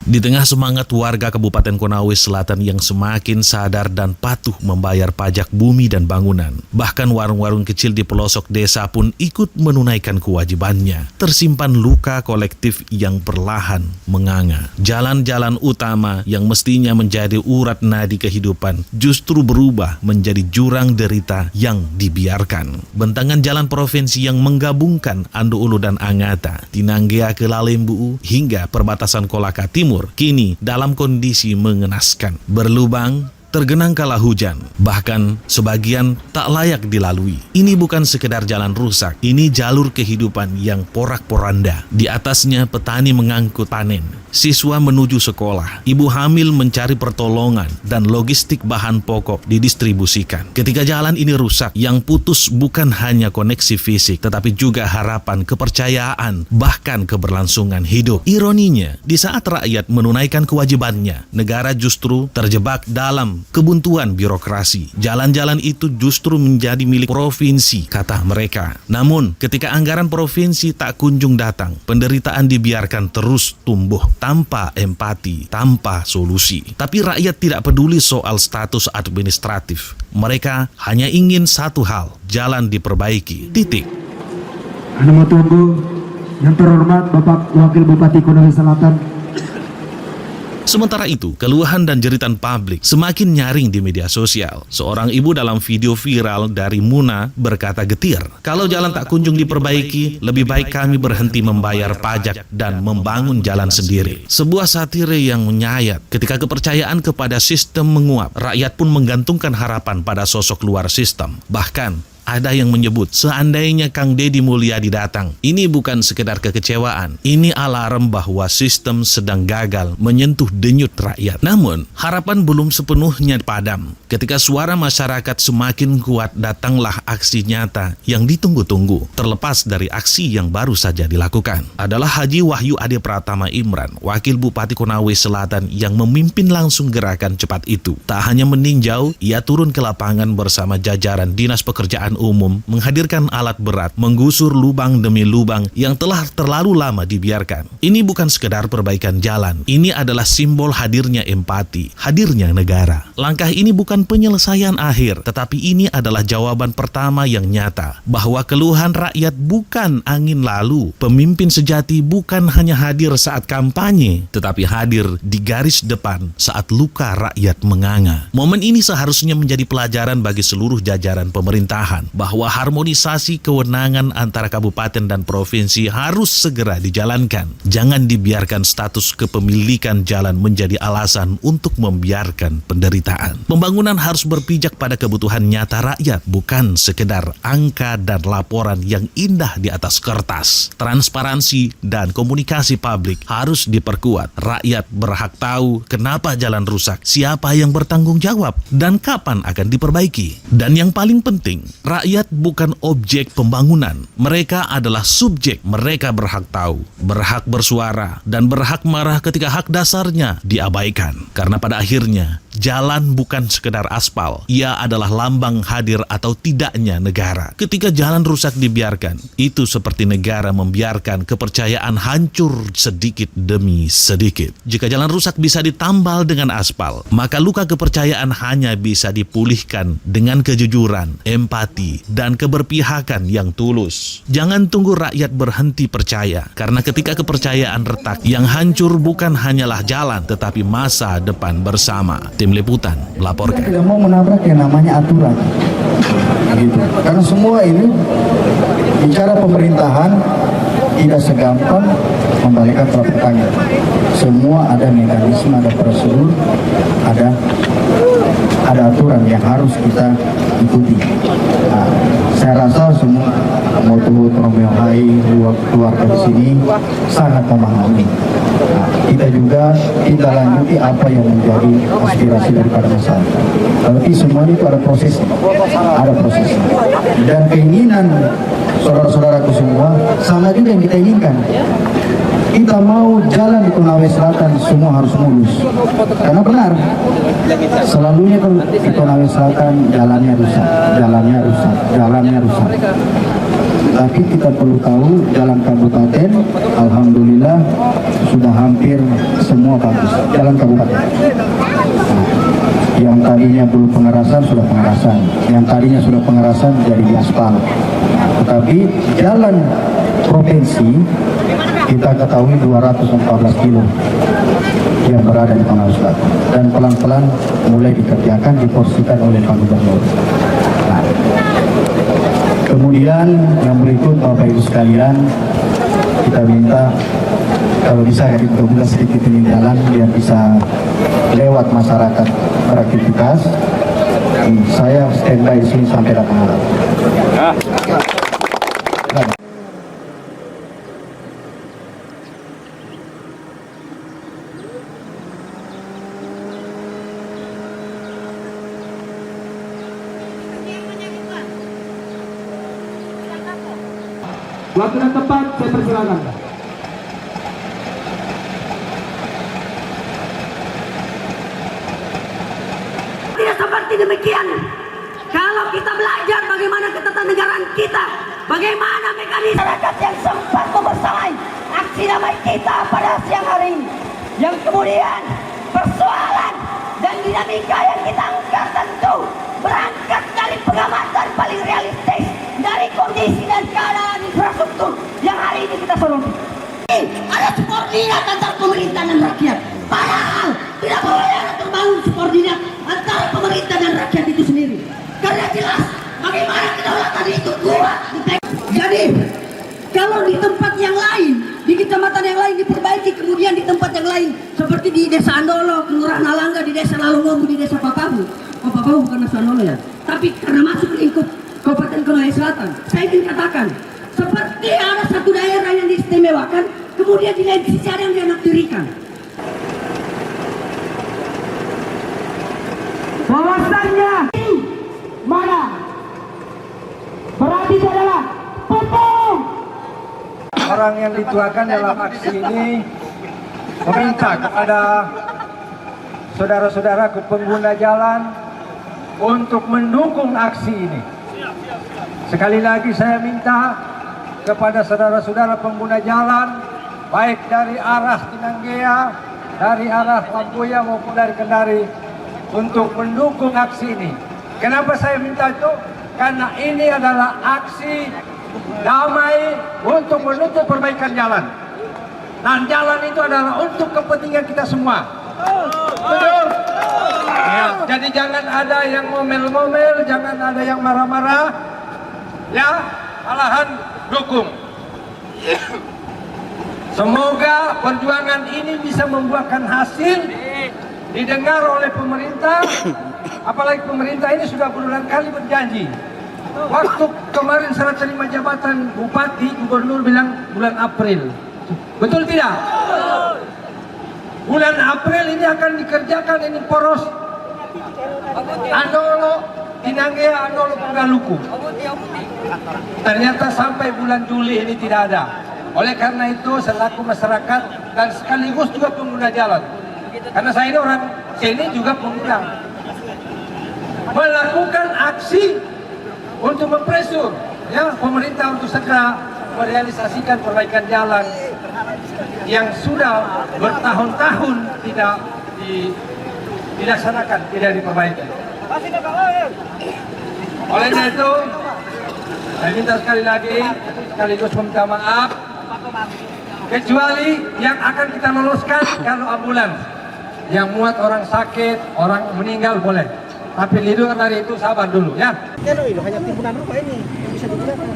Di tengah semangat warga Kabupaten Konawe Selatan yang semakin sadar dan patuh membayar pajak bumi dan bangunan, bahkan warung-warung kecil di pelosok desa pun ikut menunaikan kewajibannya. Tersimpan luka kolektif yang perlahan menganga. Jalan-jalan utama yang mestinya menjadi urat nadi kehidupan justru berubah menjadi jurang derita yang dibiarkan. Bentangan jalan provinsi yang menggabungkan Ando Ulu dan Angata, Tinanggea ke Lalembu hingga perbatasan Kolaka Timur kini dalam kondisi mengenaskan. Berlubang, tergenang kala hujan, bahkan sebagian tak layak dilalui. Ini bukan sekedar jalan rusak, ini jalur kehidupan yang porak-poranda. Di atasnya petani mengangkut panen, siswa menuju sekolah, ibu hamil mencari pertolongan, dan logistik bahan pokok didistribusikan. Ketika jalan ini rusak, yang putus bukan hanya koneksi fisik, tetapi juga harapan, kepercayaan, bahkan keberlangsungan hidup. Ironinya, di saat rakyat menunaikan kewajibannya, negara justru terjebak dalam kebuntuan birokrasi. Jalan-jalan itu justru menjadi milik provinsi, kata mereka. Namun, ketika anggaran provinsi tak kunjung datang, penderitaan dibiarkan terus tumbuh tanpa empati, tanpa solusi. Tapi rakyat tidak peduli soal status administratif. Mereka hanya ingin satu hal, jalan diperbaiki. Titik. Anda mau tunggu yang terhormat Bapak Wakil Bupati Konawe Selatan. Sementara itu, keluhan dan jeritan publik semakin nyaring di media sosial. Seorang ibu dalam video viral dari Muna berkata getir, "Kalau jalan tak kunjung diperbaiki, lebih baik kami berhenti membayar pajak dan membangun jalan sendiri." Sebuah satire yang menyayat. Ketika kepercayaan kepada sistem menguap, rakyat pun menggantungkan harapan pada sosok luar sistem. Bahkan ada yang menyebut, seandainya Kang Deddy Mulyadi datang, ini bukan sekedar kekecewaan. Ini alarm bahwa sistem sedang gagal menyentuh denyut rakyat. Namun, harapan belum sepenuhnya padam. Ketika suara masyarakat semakin kuat, datanglah aksi nyata yang ditunggu-tunggu. Terlepas dari aksi yang baru saja dilakukan, adalah Haji Wahyu Ade Pratama Imran, Wakil Bupati Konawe Selatan yang memimpin langsung gerakan cepat itu. Tak hanya meninjau, ia turun ke lapangan bersama jajaran Dinas Pekerjaan Umum, menghadirkan alat berat, menggusur lubang demi lubang yang telah terlalu lama dibiarkan. Ini bukan sekedar perbaikan jalan, ini adalah simbol hadirnya empati, hadirnya negara. Langkah ini bukan penyelesaian akhir, tetapi ini adalah jawaban pertama yang nyata, bahwa keluhan rakyat bukan angin lalu. Pemimpin sejati bukan hanya hadir saat kampanye, tetapi hadir di garis depan saat luka rakyat menganga. Momen ini seharusnya menjadi pelajaran bagi seluruh jajaran pemerintahan, bahwa harmonisasi kewenangan antara kabupaten dan provinsi harus segera dijalankan. Jangan dibiarkan status kepemilikan jalan menjadi alasan untuk membiarkan penderitaan. Pembangunan harus berpijak pada kebutuhan nyata rakyat, bukan sekedar angka dan laporan yang indah di atas kertas. Transparansi dan komunikasi publik harus diperkuat. Rakyat berhak tahu kenapa jalan rusak, siapa yang bertanggung jawab, dan kapan akan diperbaiki. Dan yang paling penting, rakyat bukan objek pembangunan. Mereka adalah subjek. Mereka berhak tahu, berhak bersuara, dan berhak marah ketika hak dasarnya diabaikan. Karena pada akhirnya, jalan bukan sekedar aspal. Ia adalah lambang hadir atau tidaknya negara. Ketika jalan rusak dibiarkan, itu seperti negara membiarkan kepercayaan hancur sedikit demi sedikit. Jika jalan rusak bisa ditambal dengan aspal, maka luka kepercayaan hanya bisa dipulihkan dengan kejujuran, empati, dan keberpihakan yang tulus. Jangan tunggu rakyat berhenti percaya, karena ketika kepercayaan retak, yang hancur bukan hanyalah jalan, tetapi masa depan bersama. Tim Liputan melaporkan. Kita tidak mau menabrak yang namanya aturan, gitu. Karena semua ini bicara pemerintahan tidak segampang membalikan telapak tangan. Semua ada mekanisme, ada prosedur, ada aturan yang harus kita ikuti. Nah, saya rasa semua Motu Romeo Hai, keluarga di sini sangat memahami. Nah, kita juga kita lanjuti apa yang menjadi aspirasi daripada masyarakat. Tapi semua itu ada prosesnya, dan keinginan saudara-saudaraku semua sama juga yang kita inginkan. Kita mau jalan di Konawe Selatan semua harus mulus. Karena benar, selalunya kalau di Konawe Selatan jalannya rusak. Tapi kita perlu tahu jalan kabupaten, alhamdulillah sudah hampir semua bagus jalan kabupaten. Nah, yang tadinya belum pengerasan sudah pengerasan, yang tadinya sudah pengerasan jadi diaspal. Tetapi jalan provinsi kita ketahui 214 kilo yang berada di Pangalu Selatan dan pelan-pelan mulai dikerjakan, diporsikan oleh Pak Gubernur. Nah, kemudian yang berikut Bapak Ibu sekalian, kita minta kalau bisa ya dibuka sedikit ini jalan biar bisa lewat masyarakat beraktivitas. Saya standby di sini sampai datang malam. Waktu dan tempat saya persilakan. Tidak seperti demikian. Kalau kita belajar bagaimana ketatanegaraan kita, bagaimana mekanisme masyarakat yang sempat membersamai aksi damai kita pada siang hari ini, yang kemudian persoalan dan dinamika yang kita angkat tentu berangkat dari pengamatan paling realistis dari kondisi dan keadaan infrastruktur yang hari ini kita soroti. Ada subordinat antara pemerintah dan rakyat. Padahal tidak boleh ada terbangun subordinat antara pemerintah dan rakyat itu sendiri. Karena jelas bagaimana kedaulatan itu kuat. Jadi kalau di tempat yang lain, di kecamatan yang lain diperbaiki, kemudian di tempat yang lain seperti di Desa Andolo, Kelurahan Alangga, di Desa Lalungobu, di Desa Papahu. Oh, Papahu bukan Desa Andolo ya. Tapi karena masuk lingkup Kabupaten Konawe Selatan, saya ingin katakan seperti ada satu daerah yang diistimewakan, kemudian di lain sisi ada yang dianaktirikan. Bahwasannya mana berarti itu adalah pupung. Orang yang dituakan dalam aksi ini meminta kepada saudara-saudaraku pengguna jalan untuk mendukung aksi ini. Sekali lagi saya minta kepada saudara-saudara pengguna jalan, baik dari arah Tinanggea, dari arah Lampuya maupun dari Kendari, untuk mendukung aksi ini. Kenapa saya minta itu? Karena ini adalah aksi damai untuk menuntut perbaikan jalan. Dan jalan itu adalah untuk kepentingan kita semua. Betul? Ya, jadi jangan ada yang ngomel-ngomel, jangan ada yang marah-marah. Ya, malahan dukung. Semoga perjuangan ini bisa membuahkan hasil, didengar oleh pemerintah. Apalagi pemerintah ini sudah berulang kali berjanji. Waktu kemarin serah terima jabatan bupati, gubernur bilang bulan April. Betul tidak? Bulan April ini akan dikerjakan ini poros Andolo, Tinanggea, Andolo, Penggaluku. Ternyata sampai bulan Juli ini tidak ada. Oleh karena itu selaku masyarakat dan sekaligus juga pengguna jalan, karena saya ini orang sini juga pengguna, melakukan aksi untuk mempresur ya pemerintah untuk segera merealisasikan perbaikan jalan yang sudah bertahun-tahun tidak dilaksanakan, tidak diperbaiki. Oleh karena itu saya minta sekali lagi sekaligus meminta maaf, kecuali yang akan kita loloskan kalau ambulans yang muat orang sakit, orang meninggal boleh. Tapi lindungan dari itu sabar dulu ya. Hanya timbunan rupa ini yang bisa digunakan.